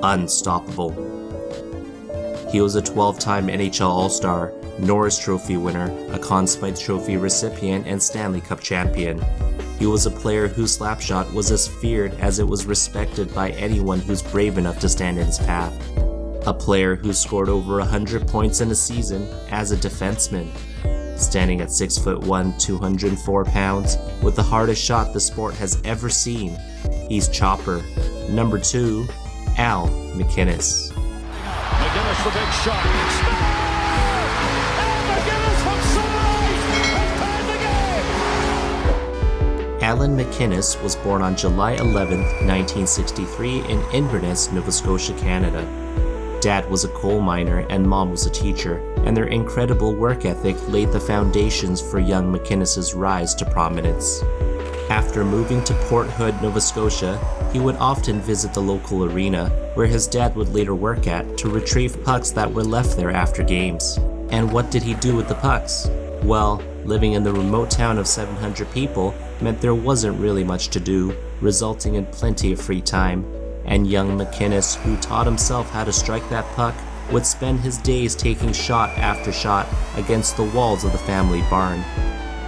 unstoppable. He was a 12-time NHL All-Star, Norris Trophy winner, a Conn Smythe Trophy recipient, and Stanley Cup champion. He was a player whose slapshot was as feared as it was respected by anyone who's brave enough to stand in his path. A player who scored over 100 points in a season as a defenseman. Standing at 6'1", 204 pounds, with the hardest shot the sport has ever seen, he's Chopper. Number 2, Allan MacInnis. MacInnis the big shot. Allan MacInnis from Sunrise has tied the game. Allan MacInnis was born on July 11, 1963 in Inverness, Nova Scotia, Canada. Dad was a coal miner and mom was a teacher, and their incredible work ethic laid the foundations for young MacInnis's rise to prominence. After moving to Port Hood, Nova Scotia, he would often visit the local arena, where his dad would later work at, to retrieve pucks that were left there after games. And what did he do with the pucks? Well, living in the remote town of 700 people meant there wasn't really much to do, resulting in plenty of free time. And young MacInnis, who taught himself how to strike that puck, would spend his days taking shot after shot against the walls of the family barn.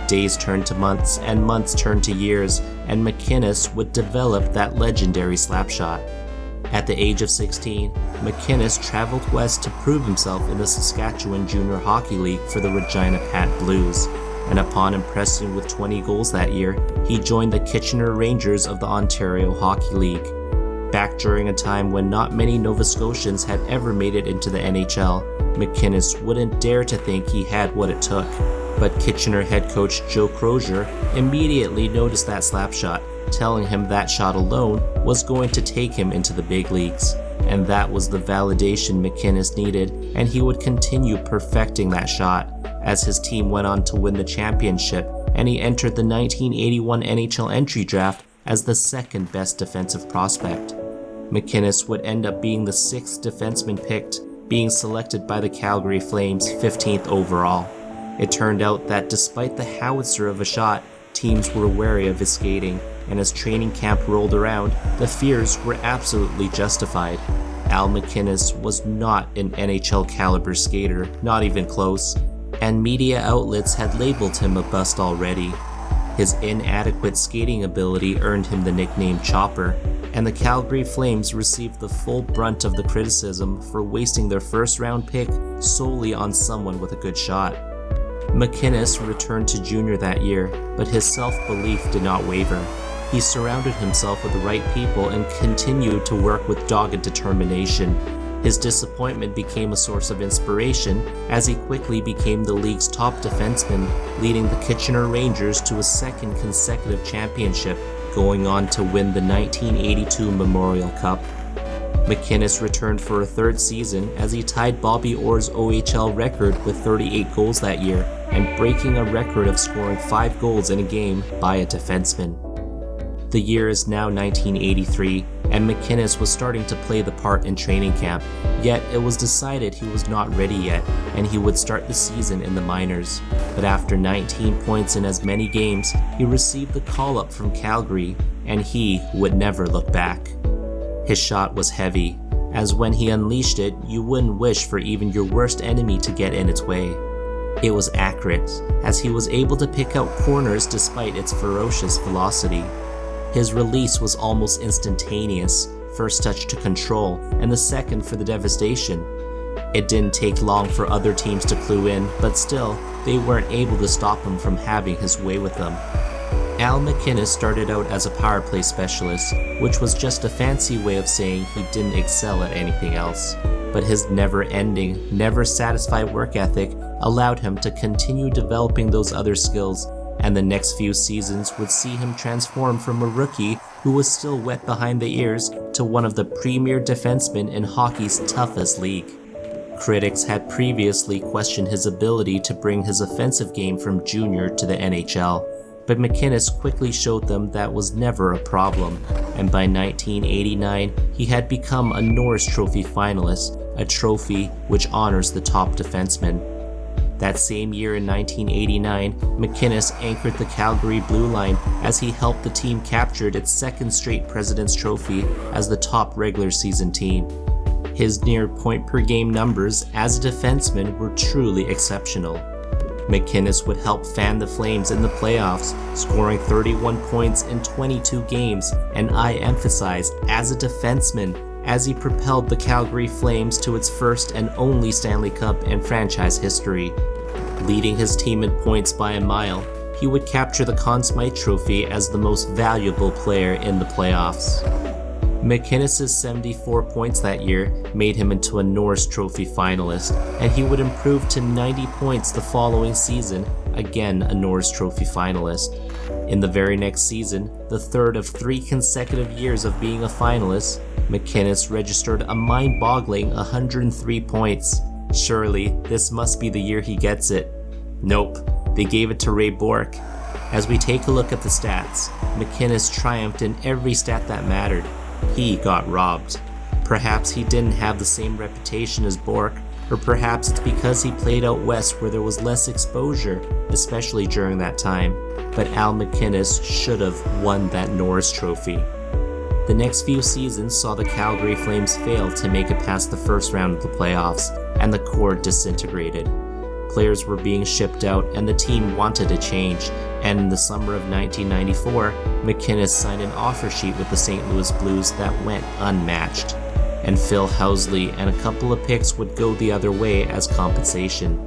Days turned to months, and months turned to years, and MacInnis would develop that legendary slapshot. At the age of 16, MacInnis traveled west to prove himself in the Saskatchewan Junior Hockey League for the Regina Pat Blues, and upon impressing with 20 goals that year, he joined the Kitchener Rangers of the Ontario Hockey League. Back during a time when not many Nova Scotians had ever made it into the NHL, MacInnis wouldn't dare to think he had what it took. But Kitchener head coach Joe Crozier immediately noticed that slapshot, telling him that shot alone was going to take him into the big leagues. And that was the validation MacInnis needed, and he would continue perfecting that shot as his team went on to win the championship, and he entered the 1981 NHL Entry Draft as the second best defensive prospect. MacInnis would end up being the 6th defenseman picked, being selected by the Calgary Flames 15th overall. It turned out that despite the howitzer of a shot, teams were wary of his skating, and as training camp rolled around, the fears were absolutely justified. Allan MacInnis was not an NHL caliber skater, not even close, and media outlets had labeled him a bust already. His inadequate skating ability earned him the nickname Chopper, and the Calgary Flames received the full brunt of the criticism for wasting their first-round pick solely on someone with a good shot. MacInnis returned to junior that year, but his self-belief did not waver. He surrounded himself with the right people and continued to work with dogged determination. His disappointment became a source of inspiration as he quickly became the league's top defenseman, leading the Kitchener Rangers to a second consecutive championship, going on to win the 1982 Memorial Cup. MacInnis returned for a third season as he tied Bobby Orr's OHL record with 38 goals that year, and breaking a record of scoring 5 goals in a game by a defenseman. The year is now 1983, and MacInnis was starting to play the part in training camp, yet it was decided he was not ready yet, and he would start the season in the minors. But after 19 points in as many games, he received the call-up from Calgary, and he would never look back. His shot was heavy, as when he unleashed it, you wouldn't wish for even your worst enemy to get in its way. It was accurate, as he was able to pick out corners despite its ferocious velocity. His release was almost instantaneous, first touch to control, and the second for the devastation. It didn't take long for other teams to clue in, but still, they weren't able to stop him from having his way with them. Allan MacInnis started out as a power play specialist, which was just a fancy way of saying he didn't excel at anything else. But his never-ending, never-satisfied work ethic allowed him to continue developing those other skills, and the next few seasons would see him transform from a rookie who was still wet behind the ears to one of the premier defensemen in hockey's toughest league. Critics had previously questioned his ability to bring his offensive game from junior to the NHL, but MacInnis quickly showed them that was never a problem, and by 1989 he had become a Norris Trophy finalist, a trophy which honors the top defenseman. That same year in 1989, MacInnis anchored the Calgary Blue Line as he helped the team capture its second straight President's Trophy as the top regular season team. His near point-per-game numbers as a defenseman were truly exceptional. MacInnis would help fan the Flames in the playoffs, scoring 31 points in 22 games, and I emphasize as a defenseman, as he propelled the Calgary Flames to its first and only Stanley Cup in franchise history. Leading his team in points by a mile, he would capture the Conn Smythe Trophy as the most valuable player in the playoffs. MacInnis' 74 points that year made him into a Norris Trophy finalist, and he would improve to 90 points the following season, again a Norris Trophy finalist. In the very next season, the third of 3 consecutive years of being a finalist, MacInnis registered a mind-boggling 103 points. Surely, this must be the year he gets it. Nope, they gave it to Ray Bourque. As we take a look at the stats, MacInnis triumphed in every stat that mattered. He got robbed. Perhaps he didn't have the same reputation as Bourque, or perhaps it's because he played out west where there was less exposure, especially during that time. But Al MacInnis should have won that Norris Trophy. The next few seasons saw the Calgary Flames fail to make it past the first round of the playoffs, and the core disintegrated. Players were being shipped out and the team wanted a change, and in the summer of 1994, MacInnis signed an offer sheet with the St. Louis Blues that went unmatched. And Phil Housley and a couple of picks would go the other way as compensation.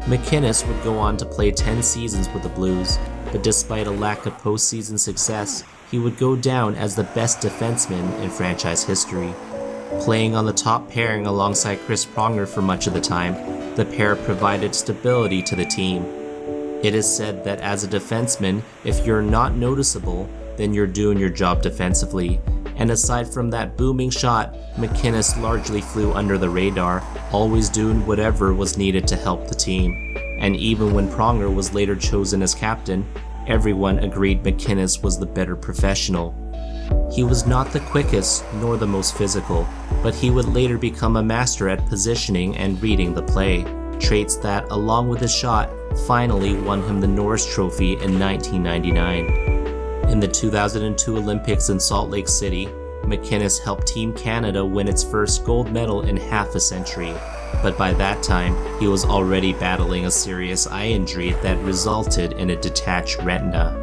MacInnis would go on to play 10 seasons with the Blues, but despite a lack of postseason success, he would go down as the best defenseman in franchise history. Playing on the top pairing alongside Chris Pronger for much of the time, the pair provided stability to the team. It is said that as a defenseman, if you're not noticeable, then you're doing your job defensively. And aside from that booming shot, MacInnis largely flew under the radar, always doing whatever was needed to help the team. And even when Pronger was later chosen as captain, everyone agreed MacInnis was the better professional. He was not the quickest nor the most physical, but he would later become a master at positioning and reading the play, traits that, along with his shot, finally won him the Norris Trophy in 1999. In the 2002 Olympics in Salt Lake City, MacInnis helped Team Canada win its first gold medal in half a century, but by that time, he was already battling a serious eye injury that resulted in a detached retina.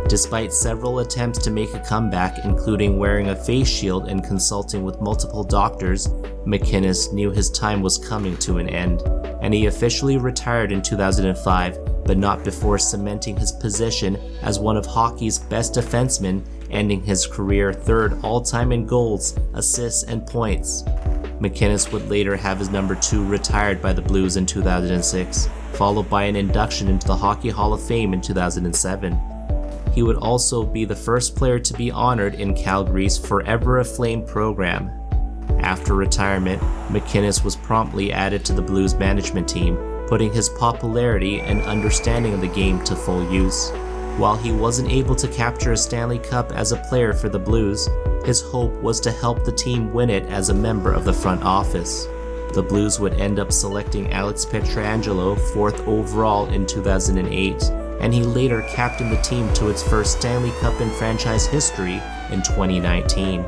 Despite several attempts to make a comeback, including wearing a face shield and consulting with multiple doctors, MacInnis knew his time was coming to an end, and he officially retired in 2005, but not before cementing his position as one of hockey's best defensemen, ending his career third all-time in goals, assists, and points. MacInnis would later have his number 2 retired by the Blues in 2006, followed by an induction into the Hockey Hall of Fame in 2007. He would also be the first player to be honored in Calgary's Forever a Flame program. After retirement, MacInnis was promptly added to the Blues management team, putting his popularity and understanding of the game to full use. While he wasn't able to capture a Stanley Cup as a player for the Blues, his hope was to help the team win it as a member of the front office. The Blues would end up selecting Alex Pietrangelo 4th overall in 2008, and he later captained the team to its first Stanley Cup in franchise history in 2019.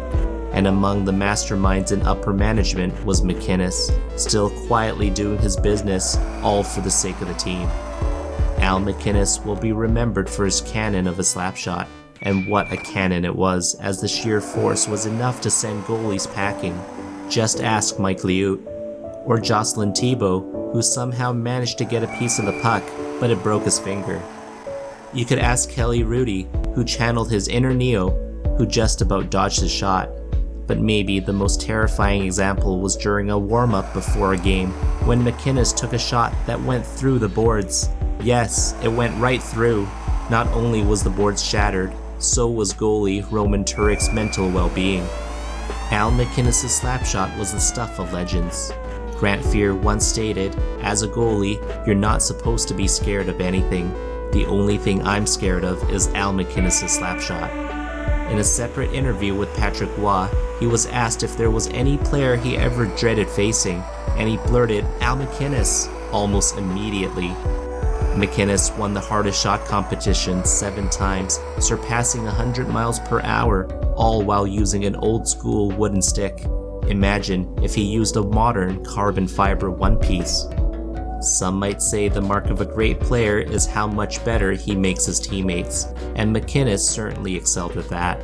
And among the masterminds in upper management was MacInnis, still quietly doing his business, all for the sake of the team. Al MacInnis will be remembered for his cannon of a slap shot, and what a cannon it was, as the sheer force was enough to send goalies packing. Just ask Mike Liut, or Jocelyn Thibault, who somehow managed to get a piece of the puck, but it broke his finger. You could ask Kelly Rudy, who channeled his inner Neo, who just about dodged his shot. But maybe the most terrifying example was during a warm-up before a game, when MacInnis took a shot that went through the boards. Yes, it went right through. Not only was the boards shattered, so was goalie Roman Turek's mental well-being. Al MacInnis' slapshot was the stuff of legends. Grant Fear once stated, "As a goalie, you're not supposed to be scared of anything. The only thing I'm scared of is Al MacInnis' slapshot." In a separate interview with Patrick Roy, he was asked if there was any player he ever dreaded facing, and he blurted, "Al MacInnis." almost immediately. MacInnis won the hardest shot competition 7 times, surpassing 100 miles per hour, all while using an old-school wooden stick. Imagine if he used a modern carbon fiber one-piece. Some might say the mark of a great player is how much better he makes his teammates, and MacInnis certainly excelled with that.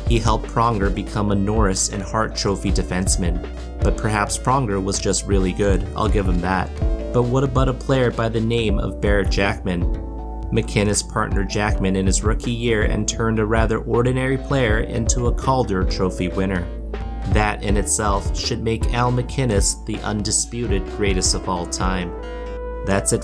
He helped Pronger become a Norris and Hart Trophy defenseman, but perhaps Pronger was just really good, I'll give him that. But what about a player by the name of Barrett Jackman? MacInnis partnered Jackman in his rookie year and turned a rather ordinary player into a Calder Trophy winner. That in itself should make Allan MacInnis the undisputed greatest of all time. That's it